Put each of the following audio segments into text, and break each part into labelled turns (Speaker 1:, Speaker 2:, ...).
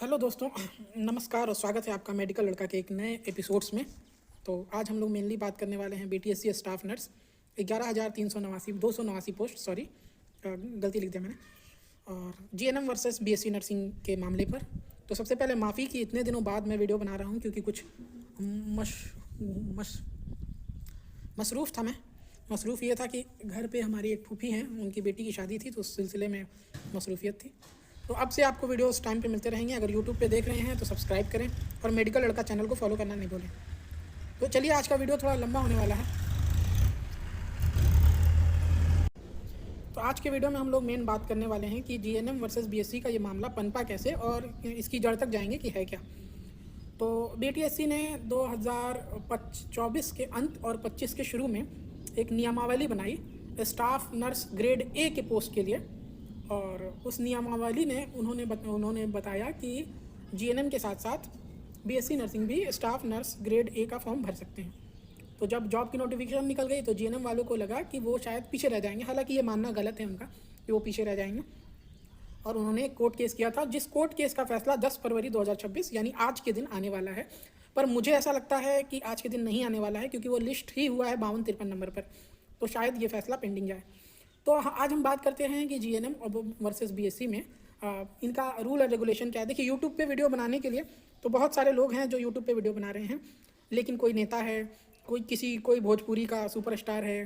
Speaker 1: Hello दोस्तों, नमस्कार और स्वागत है आपका मेडिकल लड़का के एक नए एपिसोड्स में। तो आज हम लोग मेनली बात करने वाले हैं BTSC staff nurse 11,389 post, sorry गलती लिख दिया मैंने, और जीएनएम वर्सेस बीएससी नर्सिंग के मामले पर। तो सबसे पहले माफ़ी कि इतने दिनों बाद मैं वीडियो बना रहा हूँ, क्योंकि कुछ मसरूफ़ था मैं। मसरूफ़ ये था कि घर पे हमारी एक फूफी हैं, उनकी बेटी की शादी थी, तो उस सिलसिले में मसरूफियत थी। तो अब से आपको वीडियोस टाइम पे मिलते रहेंगे। अगर यूट्यूब पे देख रहे हैं तो सब्सक्राइब करें और मेडिकल लड़का चैनल को फॉलो करना नहीं भूलें। तो चलिए, आज का वीडियो थोड़ा लंबा होने वाला है। तो आज के वीडियो में हम लोग मेन बात करने वाले हैं कि जीएनएम वर्सेस बीएससी का ये मामला पनपा कैसे और इसकी जड़ तक जाएंगे कि है क्या। तो बीटीएससी ने 2024 के अंत और 25 के शुरू में एक नियमावली बनाई स्टाफ नर्स ग्रेड ए के पोस्ट के लिए, और उस नियमावली ने उन्होंने बताया कि जीएनएम के साथ साथ बीएससी नर्सिंग भी स्टाफ नर्स ग्रेड ए का फॉर्म भर सकते हैं। तो जब जॉब की नोटिफिकेशन निकल गई तो जीएनएम वालों को लगा कि वो शायद पीछे रह जाएंगे। हालांकि ये मानना गलत है उनका कि वो पीछे रह जाएंगे, और उन्होंने एक कोर्ट केस किया था, जिस कोर्ट केस का फैसला 10 फरवरी 2026 यानी आज के दिन आने वाला है। पर मुझे ऐसा लगता है कि आज के दिन नहीं आने वाला है, क्योंकि वो लिस्ट ही हुआ है 52-53 नंबर पर, तो शायद ये फैसला पेंडिंग जाए। तो आज हम बात करते हैं कि जीएनएम वर्सेस बीएससी में इनका रूल और रेगुलेशन क्या है। देखिए, यूट्यूब पे वीडियो बनाने के लिए तो बहुत सारे लोग हैं जो यूट्यूब पे वीडियो बना रहे हैं, लेकिन कोई नेता है, कोई भोजपुरी का सुपरस्टार है,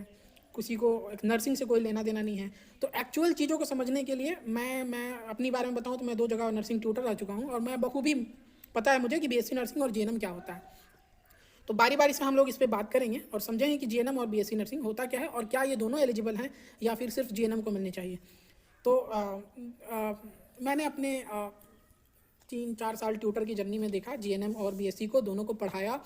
Speaker 1: किसी को नर्सिंग से कोई लेना देना नहीं है। तो एक्चुअल चीज़ों को समझने के लिए मैं अपनी बारे में बताऊँ तो मैं 2 जगह नर्सिंग ट्यूटर रह चुका हूँ, और मैं बखूबी पता है मुझे कि बीएससी नर्सिंग और जीएनएम क्या होता है। तो बारी बारी से हम लोग इस पर बात करेंगे और समझेंगे कि जीएनएम और बीएससी नर्सिंग होता क्या है और क्या ये दोनों एलिजिबल हैं या फिर सिर्फ जीएनएम को मिलनी चाहिए। तो मैंने अपने 3-4 साल ट्यूटर की जर्नी में देखा जीएनएम और बीएससी को, दोनों को पढ़ाया,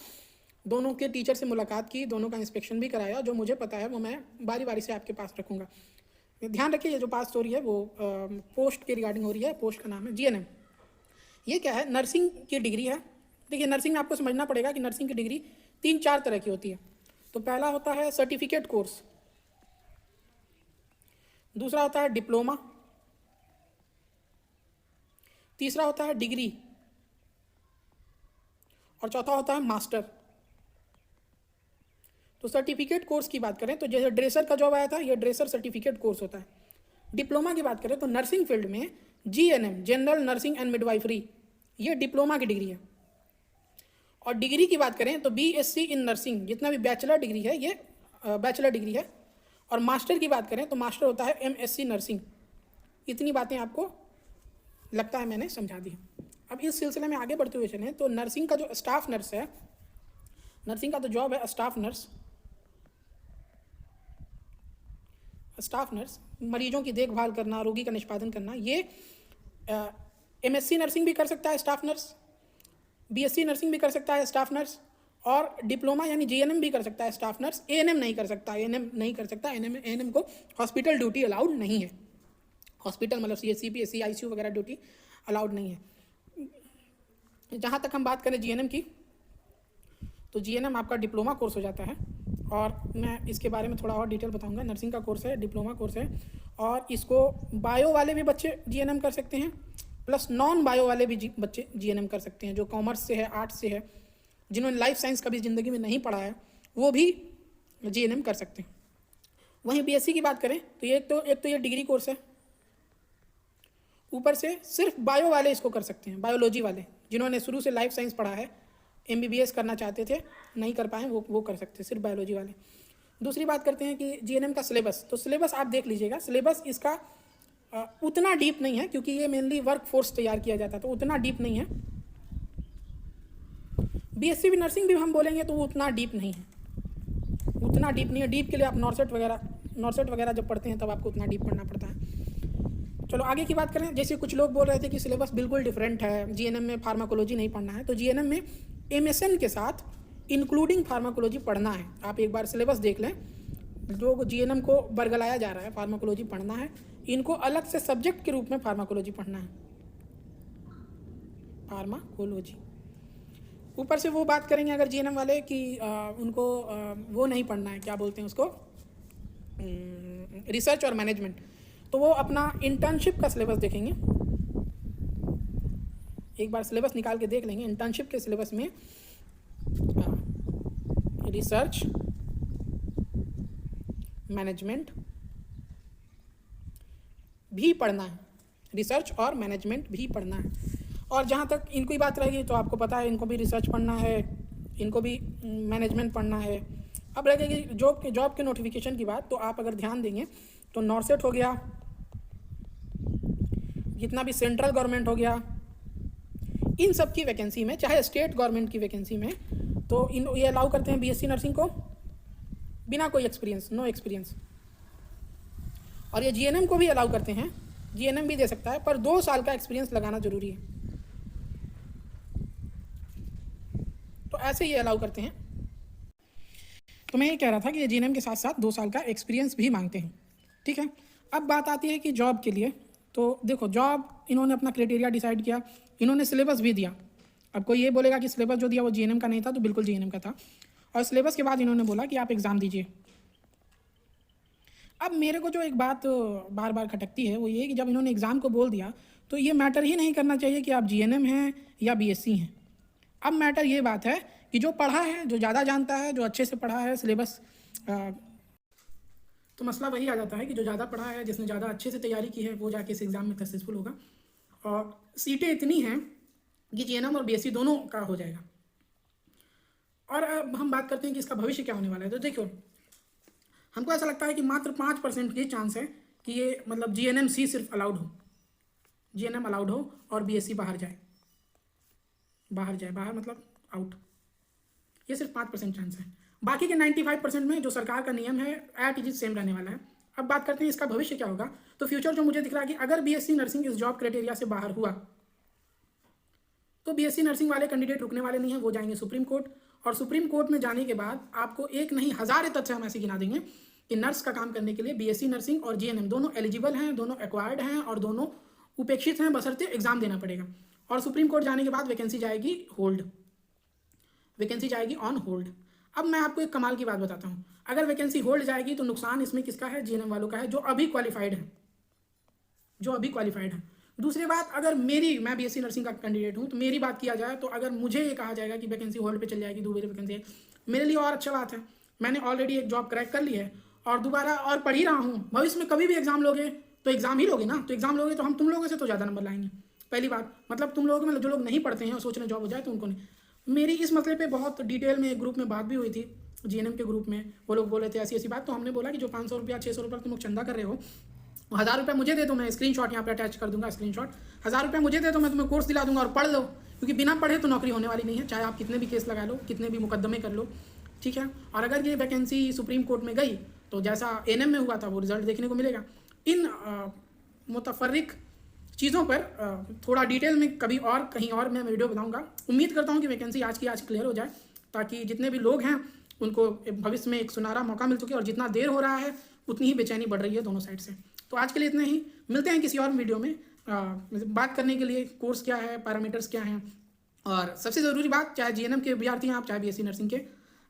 Speaker 1: दोनों के टीचर से मुलाकात की, दोनों का इंस्पेक्शन भी कराया। जो मुझे पता है वो मैं बारी बारी से आपके पास रखूँगा। ध्यान रखिए, ये जो पास हो रही है वो पोस्ट के रिगार्डिंग हो रही है। पोस्ट का नाम है जीएनएम। ये क्या है? नर्सिंग की डिग्री है। देखिए, नर्सिंग में आपको समझना पड़ेगा कि नर्सिंग की डिग्री 3-4 तरह की होती है। तो पहला होता है सर्टिफिकेट कोर्स, दूसरा होता है डिप्लोमा, तीसरा होता है डिग्री, और चौथा होता है मास्टर। तो सर्टिफिकेट कोर्स की बात करें तो जैसे ड्रेसर का जॉब आया था, ये ड्रेसर सर्टिफिकेट कोर्स होता है। डिप्लोमा की बात करें तो नर्सिंग फील्ड में GNM, general nursing and midwifery, ये डिप्लोमा की डिग्री है। और डिग्री की बात करें तो बीएससी इन नर्सिंग, जितना भी बैचलर डिग्री है ये बैचलर डिग्री है। और मास्टर की बात करें तो मास्टर होता है एमएससी नर्सिंग। इतनी बातें आपको लगता है मैंने समझा दी। अब इस सिलसिले में आगे बढ़ते हुए चलें तो नर्सिंग का जो स्टाफ नर्स है, नर्सिंग का तो जॉब है स्टाफ नर्स। स्टाफ नर्स मरीजों की देखभाल करना, रोगी का निष्पादन करना। ये एमएससी नर्सिंग भी कर सकता है स्टाफ नर्स, बीएससी नर्सिंग भी कर सकता है स्टाफ नर्स, और डिप्लोमा यानी जीएनएम भी कर सकता है स्टाफ नर्स। एएनएम नहीं कर सकता, एएनएम नहीं कर सकता। एएनएम को हॉस्पिटल ड्यूटी अलाउड नहीं है। हॉस्पिटल मतलब सीएचसी, आईसीयू वगैरह ड्यूटी अलाउड नहीं है। जहाँ तक हम बात करें जीएनएम की, तो जीएनएम आपका डिप्लोमा कोर्स हो जाता है, और मैं इसके बारे में थोड़ा और डिटेल बताऊंगा। नर्सिंग का कोर्स है, डिप्लोमा कोर्स है, और इसको बायो वाले भी बच्चे जीएनएम कर सकते हैं, प्लस नॉन बायो वाले भी बच्चे जीएनएम कर सकते हैं। जो कॉमर्स से है, आर्ट्स से है, जिन्होंने लाइफ साइंस कभी ज़िंदगी में नहीं पढ़ा है, वो भी जीएनएम कर सकते हैं। वहीं बीएससी की बात करें तो एक तो ये डिग्री कोर्स है, ऊपर से सिर्फ बायो वाले इसको कर सकते हैं। बायोलॉजी वाले जिन्होंने शुरू से लाइफ साइंस पढ़ा है, एमबीबीएस करना चाहते थे, नहीं कर पाए, वो कर सकते हैं, सिर्फ बायोलॉजी वाले। दूसरी बात करते हैं कि जीएनएम का सिलेबस। तो सिलेबस आप देख लीजिएगा, सिलेबस इसका उतना डीप नहीं है, क्योंकि ये मेनली वर्क फोर्स तैयार किया जाता है, तो उतना डीप नहीं है। बीएससी भी नर्सिंग भी हम बोलेंगे तो वो उतना डीप नहीं है, उतना डीप नहीं है। डीप के लिए आप नॉर्सेट वगैरह जब पढ़ते हैं तब आपको उतना डीप पढ़ना पड़ता है। चलो आगे की बात करें। जैसे कुछ लोग बोल रहे थे कि सिलेबस बिल्कुल डिफरेंट है, जीएनएम में फार्माकोलॉजी नहीं पढ़ना है, तो जीएनएम में एमएसएन के साथ इंक्लूडिंग फार्माकोलॉजी पढ़ना है। आप एक बार सिलेबस देख लें। जो जीएनएम को बरगलाया जा रहा है, फार्माकोलॉजी पढ़ना है, इनको अलग से सब्जेक्ट के रूप में फार्माकोलॉजी पढ़ना है, फार्माकोलॉजी। ऊपर से वो बात करेंगे अगर जीएनएम वाले कि उनको वो नहीं पढ़ना है, क्या बोलते हैं उसको, रिसर्च और मैनेजमेंट, तो वो अपना इंटर्नशिप का सिलेबस देखेंगे। एक बार सिलेबस निकाल के देख लेंगे। इंटर्नशिप के सिलेबस में रिसर्च मैनेजमेंट भी पढ़ना है, रिसर्च और मैनेजमेंट भी पढ़ना है। और जहाँ तक इनको ही बात रहेगी तो आपको पता है इनको भी रिसर्च पढ़ना है, इनको भी मैनेजमेंट पढ़ना है। अब लगेगी जॉब के नोटिफिकेशन की बात, तो आप अगर ध्यान देंगे तो नॉर्सेट हो गया, जितना भी सेंट्रल गवर्नमेंट हो गया, इन सब की वैकेंसी में, चाहे स्टेट गवर्नमेंट की वैकेंसी में, तो ये अलाउ करते हैं बीएससी नर्सिंग को बिना कोई एक्सपीरियंस, नो एक्सपीरियंस। और ये जीएनएम को भी अलाउ करते हैं, जीएनएम भी दे सकता है, पर 2 साल का एक्सपीरियंस लगाना जरूरी है। तो ऐसे ये अलाउ करते हैं। तो मैं ये कह रहा था कि ये जीएनएम के साथ साथ 2 साल का एक्सपीरियंस भी मांगते हैं, ठीक है। अब बात आती है कि जॉब के लिए, तो देखो जॉब इन्होंने अपना क्राइटेरिया डिसाइड किया, इन्होंने सिलेबस भी दिया। अब कोई ये बोलेगा कि सिलेबस जो दिया वो जीएनएम का नहीं था, तो बिल्कुल जीएनएम का था। और सिलेबस के बाद इन्होंने बोला कि आप एग्ज़ाम दीजिए। अब मेरे को जो एक बात बार बार खटकती है वो ये कि जब इन्होंने एग्ज़ाम को बोल दिया तो ये मैटर ही नहीं करना चाहिए कि आप जीएनएम हैं या बीएससी हैं। अब मैटर ये बात है कि जो पढ़ा है, जो ज़्यादा जानता है, जो अच्छे से पढ़ा है सिलेबस, तो मसला वही आ जाता है कि जो ज़्यादा पढ़ा है, जिसने ज़्यादा अच्छे से तैयारी की है, वो जाके इस एग्ज़ाम में सक्सेसफुल होगा। और सीटें इतनी हैं कि जीएनएम और बीएससी दोनों का हो जाएगा। और अब हम बात करते हैं कि इसका भविष्य क्या होने वाला है। तो देखो, हमको ऐसा लगता है कि मात्र 5% की चांस है कि ये मतलब जीएनएम सी सिर्फ अलाउड हो, जीएनएम अलाउड हो और बीएससी बाहर जाए, बाहर मतलब आउट। ये सिर्फ 5% चांस है। बाकी के 95% में जो सरकार का नियम है एट इज सेम रहने वाला है। अब बात करते हैं इसका भविष्य क्या होगा। तो फ्यूचर जो मुझे दिख रहा है कि अगर बीएससी नर्सिंग इस जॉब क्राइटेरिया से बाहर हुआ तो बीएससी नर्सिंग वाले कैंडिडेट रुकने वाले नहीं हैं, वो जाएंगे सुप्रीम कोर्ट। और सुप्रीम कोर्ट में जाने के बाद आपको एक नहीं हज़ारों तथ्य हम ऐसे गिना देंगे कि नर्स का काम करने के लिए बीएससी नर्सिंग और जीएनएम दोनों एलिजिबल हैं, दोनों एक्वायर्ड हैं और दोनों उपेक्षित हैं, बशर्ते एग्जाम देना पड़ेगा। और सुप्रीम कोर्ट जाने के बाद वैकेंसी जाएगी होल्ड, वैकेंसी जाएगी ऑन होल्ड। अब मैं आपको एक कमाल की बात बताता हूँ, अगर वैकेंसी होल्ड जाएगी तो नुकसान इसमें किसका है, जीएनएम वालों का है, जो अभी क्वालिफाइड है, जो अभी क्वालिफाइड है। दूसरी बात, अगर मैं बीएससी नर्सिंग का कैंडिडेट हूँ तो मेरी बात किया जाए तो अगर मुझे ये कहा जाएगा कि वैकेंसी होल्ड पे चल जाएगी, दोबारा वैकेंसी है, मेरे लिए और अच्छा बात है। मैंने ऑलरेडी एक जॉब क्रैक कर ली है और दोबारा और पढ़ ही रहा हूँ। भविष्य में कभी भी एग्जाम लोगे तो एग्जाम ही लोगे ना, तो एग्जाम लोगे तो हम तुम लोगों से तो ज़्यादा नंबर लाएंगे। पहली बात, मतलब तुम लोगों में जो लोग नहीं पढ़ते हैं और सोच रहे जॉब हो जाए तो उनको नहीं। मेरी इस मसले पे बहुत डिटेल में एक ग्रुप में बात भी हुई थी, जीएनएम के ग्रुप में। वो लोग बोल रहे थे ऐसी ऐसी बात, तो हमने बोला कि जो 500 रुपया 600 रुपये तुम लोग चंदा कर रहे हो, 1000 रुपये मुझे दे दो, मैं स्क्रीनशॉट यहाँ पे अटैच कर दूंगा, स्क्रीनशॉट। 1000 रुपये मुझे दे दो, मैं तुम्हें कोर्स दिला दूंगा और पढ़ लो, क्योंकि बिना पढ़े तो नौकरी होने वाली नहीं है, चाहे आप कितने भी केस लगा लो, कितने भी मुकदमे कर लो, ठीक है। और अगर ये वैकेंसी सुप्रीम कोर्ट में गई तो जैसा एएनएम में हुआ था वो रिजल्ट देखने को मिलेगा। इन मुतफर्रिक चीज़ों पर थोड़ा डिटेल में कभी और कहीं और मैं वीडियो बनाऊंगा। उम्मीद करता हूं कि वैकेंसी आज की आज क्लियर हो जाए, ताकि जितने भी लोग हैं उनको भविष्य में एक सुनहरा मौका मिल सके। और जितना देर हो रहा है उतनी ही बेचैनी बढ़ रही है दोनों साइड से। तो आज के लिए इतना ही, मिलते हैं किसी और वीडियो में बात करने के लिए कोर्स क्या है, पैरामीटर्स क्या हैं, और सबसे ज़रूरी बात, चाहे जीएनएम के विद्यार्थी हैं आप, चाहे बीएससी नर्सिंग के,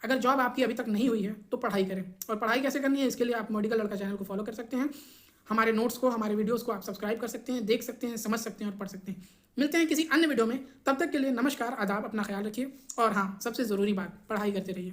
Speaker 1: अगर जॉब आपकी अभी तक नहीं हुई है तो पढ़ाई करें। और पढ़ाई कैसे करनी है इसके लिए आप मेडिकल लड़का चैनल को फॉलो कर सकते हैं, हमारे नोट्स को, हमारे वीडियोस को आप सब्सक्राइब कर सकते हैं, देख सकते हैं, समझ सकते हैं और पढ़ सकते हैं। मिलते हैं किसी अन्य वीडियो में, तब तक के लिए नमस्कार, आदाब, अपना ख्याल रखिए। और हाँ, सबसे ज़रूरी बात, पढ़ाई करते रहिए।